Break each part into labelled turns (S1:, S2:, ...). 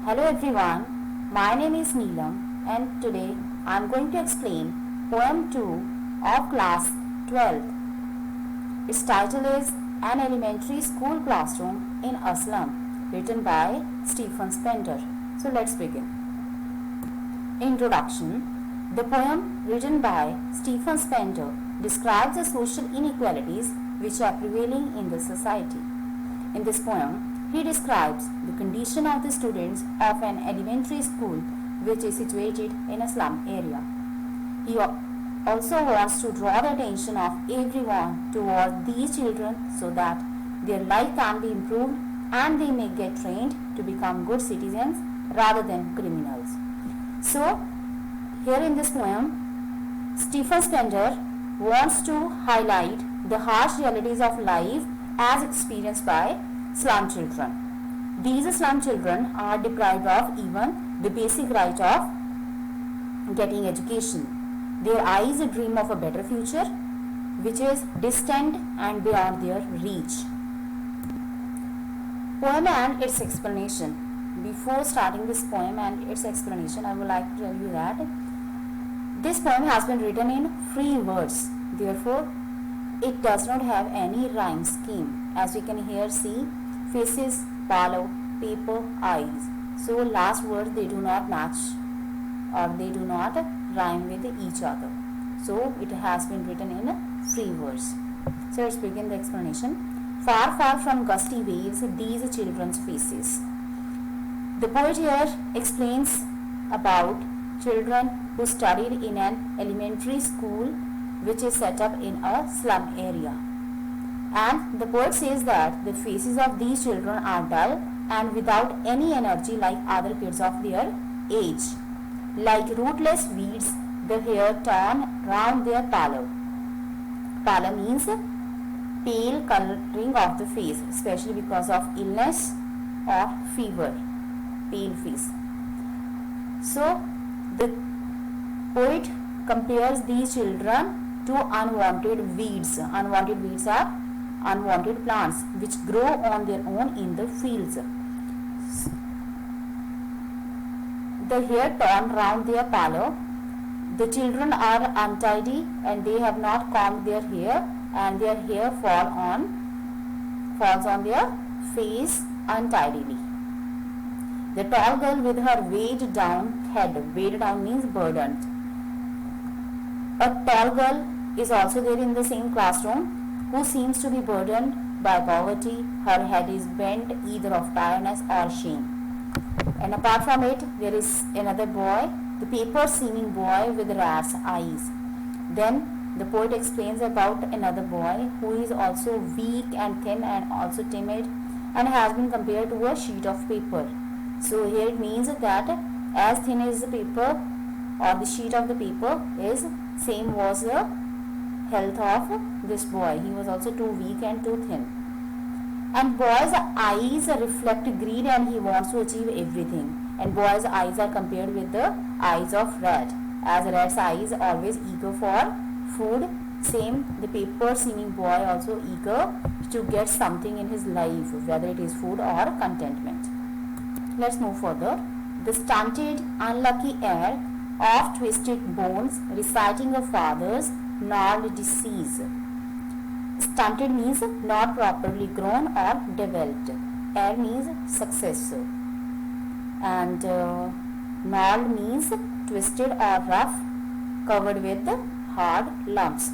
S1: Hello everyone, my name is Neelam and today I am going to explain poem 2 of class 12th. Its title is An Elementary School Classroom in a Slum, written by Stephen Spender. So let's begin. Introduction. The poem written by Stephen Spender describes the social inequalities which are prevailing in the society. In this poem, he describes the condition of the students of an elementary school which is situated in a slum area. He also wants to draw the attention of everyone toward these children so that their life can be improved and they may get trained to become good citizens rather than criminals. So, here in this poem, Stephen Spender wants to highlight the harsh realities of life as experienced by slum children. These slum children are deprived of even the basic right of getting education. Their eyes dream of a better future which is distant and beyond their reach. Poem and its explanation. Before starting this poem and its explanation, I would like to tell you that this poem has been written in free verse. Therefore, it does not have any rhyme scheme. As we can here see, faces, palo, paper, eyes. So last words they do not match or they do not rhyme with each other. So it has been written in free verse. So let's begin the explanation. Far, far from gusty waves, these children's faces. The poet here explains about children who studied in an elementary school which is set up in a slum area. And the poet says that the faces of these children are dull and without any energy like other kids of their age. Like rootless weeds, the hair torn round their pallor. Pallor means pale coloring of the face, especially because of illness or fever. Pale face. So, the poet compares these children to unwanted weeds. Unwanted weeds are unwanted plants which grow on their own in the fields. The hair torn round their pallor. The children are untidy and they have not combed their hair and their hair falls on their face untidily. The tall girl with her weighed down head. Weighed down means burdened. A tall girl is also there in the same classroom who seems to be burdened by poverty. Her head is bent either of tiredness or shame. And apart from it, there is another boy, the paper seeming boy with rat's eyes. Then the poet explains about another boy who is also weak and thin and also timid and has been compared to a sheet of paper. So here it means that as thin as the paper or the sheet of the paper is, same was the health of this boy. He was also too weak and too thin. And boy's eyes reflect greed and he wants to achieve everything. And boy's eyes are compared with the eyes of rat. As rat's eyes always eager for food, same the paper seeming boy also eager to get something in his life, whether it is food or contentment. Let's move further. The stunted, unlucky heir of twisted bones reciting a father's gnarled disease. Stunted means not properly grown or developed. Heir means successor. And gnarled means twisted or rough, covered with hard lumps.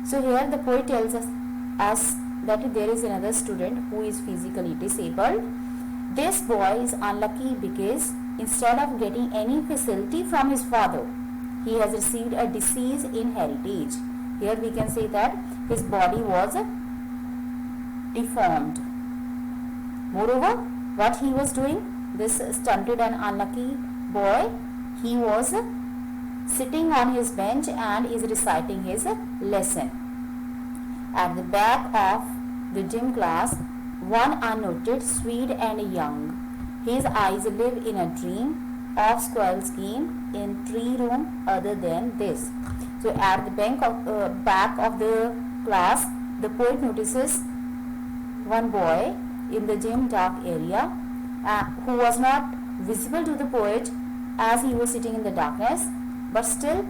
S1: So here the poet tells us that there is another student who is physically disabled. This boy is unlucky because instead of getting any facility from his father, he has received a disease in heritage. Here we can say that his body was deformed. Moreover, what he was doing, this stunted and unlucky boy, he was sitting on his bench and is reciting his lesson. At the back of the gym class, one unnoted, sweet and young. His eyes live in a dream of squirrel's game in tree room other than this. So at the back of the class, the poet notices one boy in the gym dark area who was not visible to the poet as he was sitting in the darkness, but still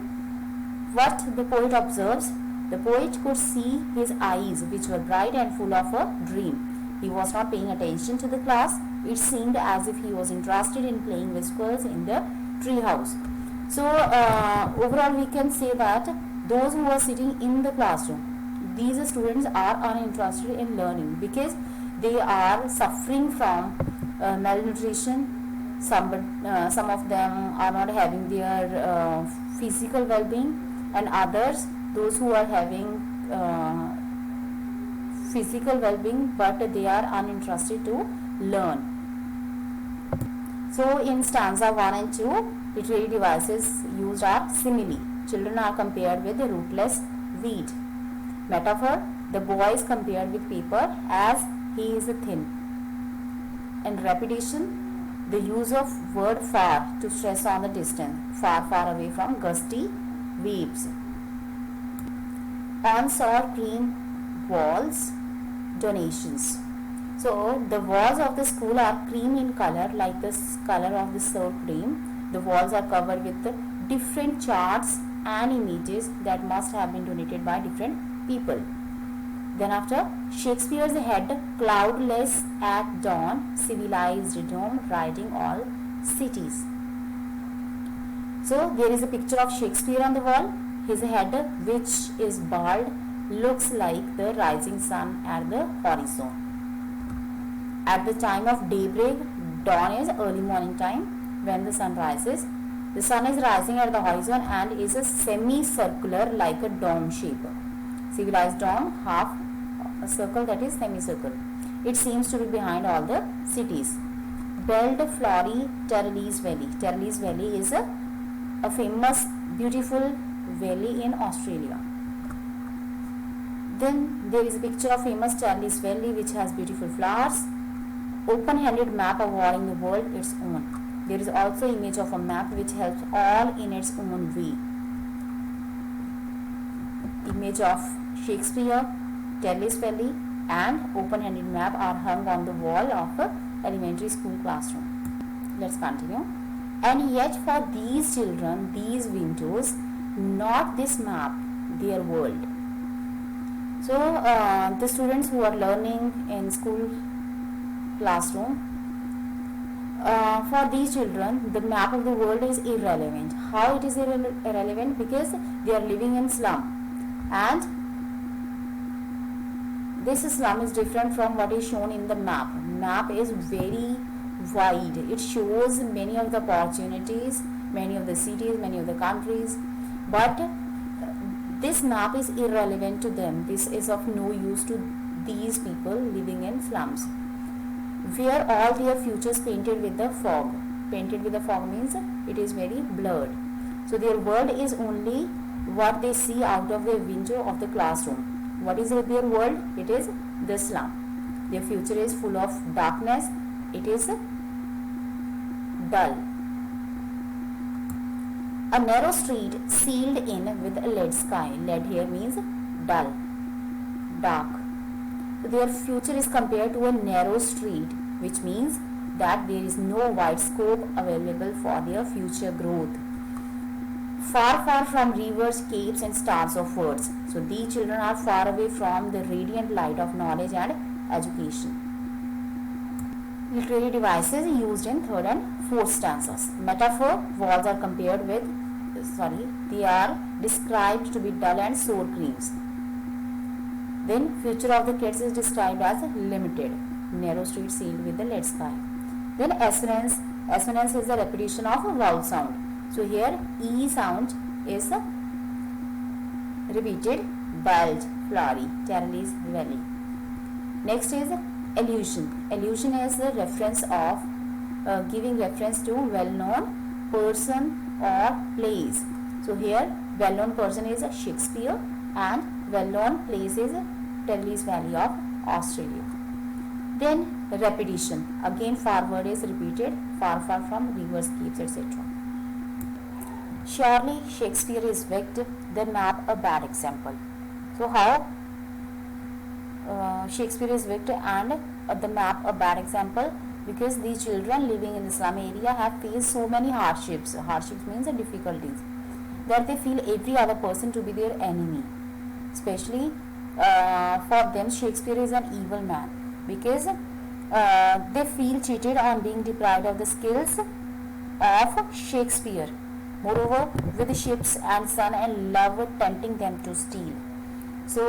S1: what the poet observes, the poet could see his eyes which were bright and full of a dream. He was not paying attention to the class. It seemed as if he was interested in playing with squirrels in the tree house. So overall we can say that those who are sitting in the classroom, these students are uninterested in learning because they are suffering from malnutrition. Some of them are not having their physical well-being, and others, those who are having physical well-being but they are uninterested to learn. So in stanza 1 and 2, literary devices used are simile. Children are compared with a rootless weed. Metaphor, the boy is compared with paper as he is thin. And repetition, the use of word far to stress on the distance, far, far away from gusty waves. On sour cream walls, donations. So the walls of the school are cream in color, like the color of the sour cream. The walls are covered with different charts and images that must have been donated by different people. Then after, Shakespeare's head cloudless at dawn, civilized dome riding all cities. So there is a picture of Shakespeare on the wall. His head, which is bald, looks like the rising sun at the horizon. At the time of daybreak, dawn is early morning time when the sun rises. The sun is rising at the horizon and is a semicircular like a dome shape. Civilized dome, half a circle, that is semicircle. It seems to be behind all the cities. Belle de Florie, Terrellis Valley. Terrellis Valley is a famous, beautiful valley in Australia. Then there is a picture of famous Terrellis Valley which has beautiful flowers. Open-handed map awarding the world its own. There is also image of a map which helps all in its own way. Image of Shakespeare, Terrellis Valley and open-handed map are hung on the wall of a elementary school classroom. Let's continue. And yet for these children, these windows, not this map, their world. So the students who are learning in school classroom, for these children the map of the world is irrelevant. How it is irrelevant? Because they are living in slum, and this slum is different from what is shown in the map. Map is very wide. It shows many of the opportunities, many of the cities, many of the countries, but this map is irrelevant to them. This is of no use to these people living in slums, where all their futures painted with the fog. Painted with the fog means it is very blurred. So their world is only what they see out of the window of the classroom. What is their world? It is the slum. Their future is full of darkness. It is dull. A narrow street sealed in with a lead sky. Lead here means dull, dark. So their future is compared to a narrow street, which means that there is no wide scope available for their future growth. Far, far from rivers, capes and stars of words. So these children are far away from the radiant light of knowledge and education. Literary devices used in third and fourth stanzas. Metaphor, walls are compared with, they are described to be dull and sour creams. Then future of the kids is described as limited, narrow street sealed with the lead sky. Then assonance is the repetition of a vowel sound. So here E sound is repeated, bulge, flowery, Terrellis Valley. Next is allusion. Allusion is the reference of giving reference to well-known person or place. So here well-known person is Shakespeare and well-known place is Terrellis Valley of Australia. Then repetition. Again forward is repeated, far, far from rivers, capes, etc. Surely Shakespeare is wicked, the map a bad example. So how Shakespeare is wicked and the map a bad example? because the children living in the slum area have faced so many hardships. Hardships means the difficulties, that they feel every other person to be their enemy. Especially for them, Shakespeare is an evil man, because they feel cheated on being deprived of the skills of Shakespeare. Moreover, with the ships and sun and love tempting them to steal. So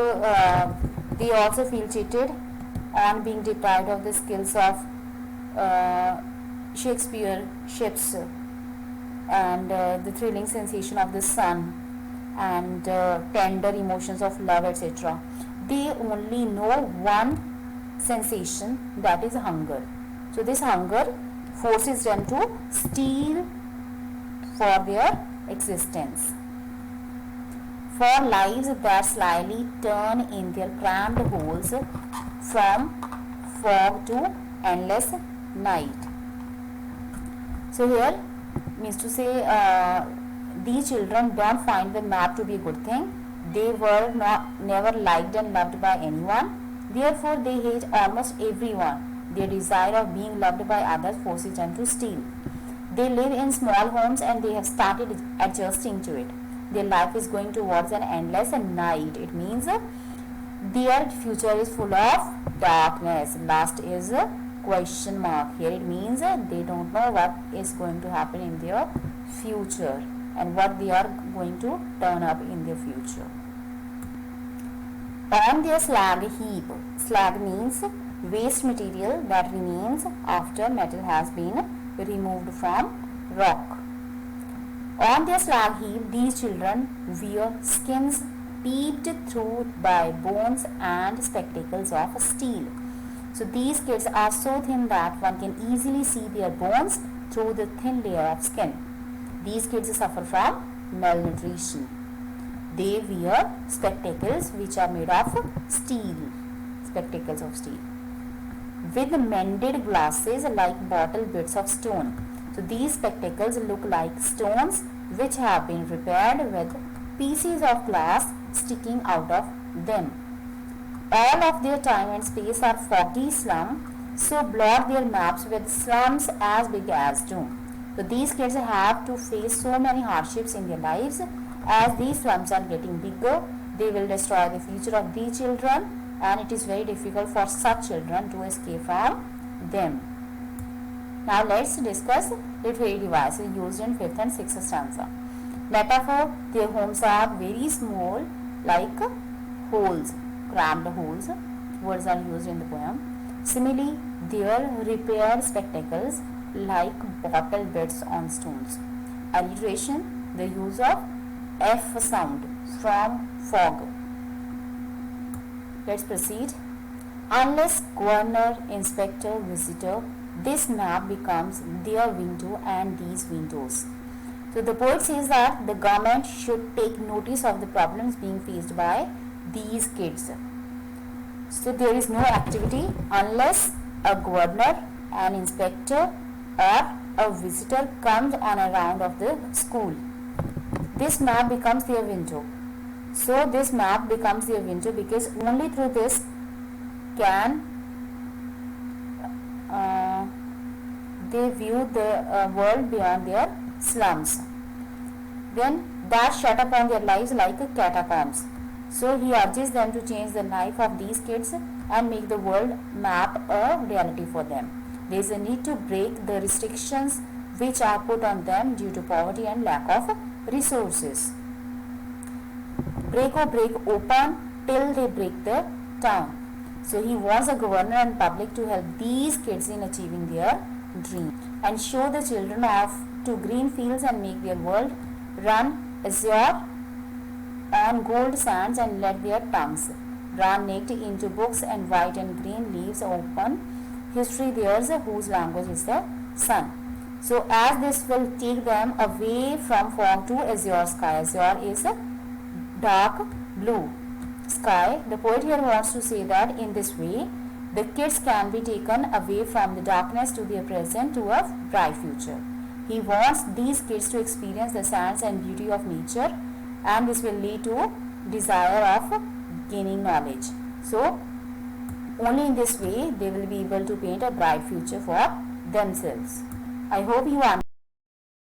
S1: they also feel cheated on being deprived of the skills of Shakespeare, ships, and the thrilling sensation of the sun, and tender emotions of love, etc. They only know one sensation, that is hunger. So this hunger forces them to steal for their existence. For lives that slyly turn in their crammed holes from fog to endless night. So here means to say these children don't find the map to be a good thing. They were never liked and loved by anyone. Therefore, they hate almost everyone. Their desire of being loved by others forces them to steal. They live in small homes and they have started adjusting to it. Their life is going towards an endless night. It means their future is full of darkness. Last is a question mark. Here it means they don't know what is going to happen in their future and what they are going to turn up in their future. On their slag heap. Slag means waste material that remains after metal has been removed from rock. On their slag heap, these children wear skins peeped through by bones and spectacles of steel. So these kids are so thin that one can easily see their bones through the thin layer of skin. These kids suffer from malnutrition. They wear spectacles which are made of steel, spectacles of steel, with mended glasses like bottle bits of stone. So these spectacles look like stones which have been repaired with pieces of glass sticking out of them. All of their time and space are foggy slum, so blot their maps with slums as big as doom. So these kids have to face so many hardships in their lives. As these slums are getting bigger, they will destroy the future of these children, and it is very difficult for such children to escape from them. Now let's discuss literary devices used in 5th and 6th stanza. Metaphor: their homes are very small, like holes, crammed holes. Words are used in the poem. Simile: their repaired spectacles like bottle bits on stones. Alliteration: the use of F sound from fog. Let's proceed. Unless governor, inspector, visitor, this map becomes their window and these windows. So the poet says that the government should take notice of the problems being faced by these kids. So there is no activity unless a governor, an inspector, or a visitor comes on a round of the school. This map becomes their window. So this map becomes their window because only through this can they view the world beyond their slums. Then that shut upon their lives like catacombs. So he urges them to change the life of these kids and make the world map a reality for them. There is a need to break the restrictions which are put on them due to poverty and lack of resources. Break open till they break the town. So he wants the governor and public to help these kids in achieving their dream and show the children off to green fields and make their world run azure on gold sands and let their tongues run naked into books and white and green leaves open history theirs whose language is the sun. So as this will take them away from fog to azure sky. Azure is a dark blue sky. The poet here wants to say that in this way the kids can be taken away from the darkness to their present to a bright future. He wants these kids to experience the science and beauty of nature, and this will lead to desire of gaining knowledge. So only in this way they will be able to paint a bright future for themselves. I hope you understand.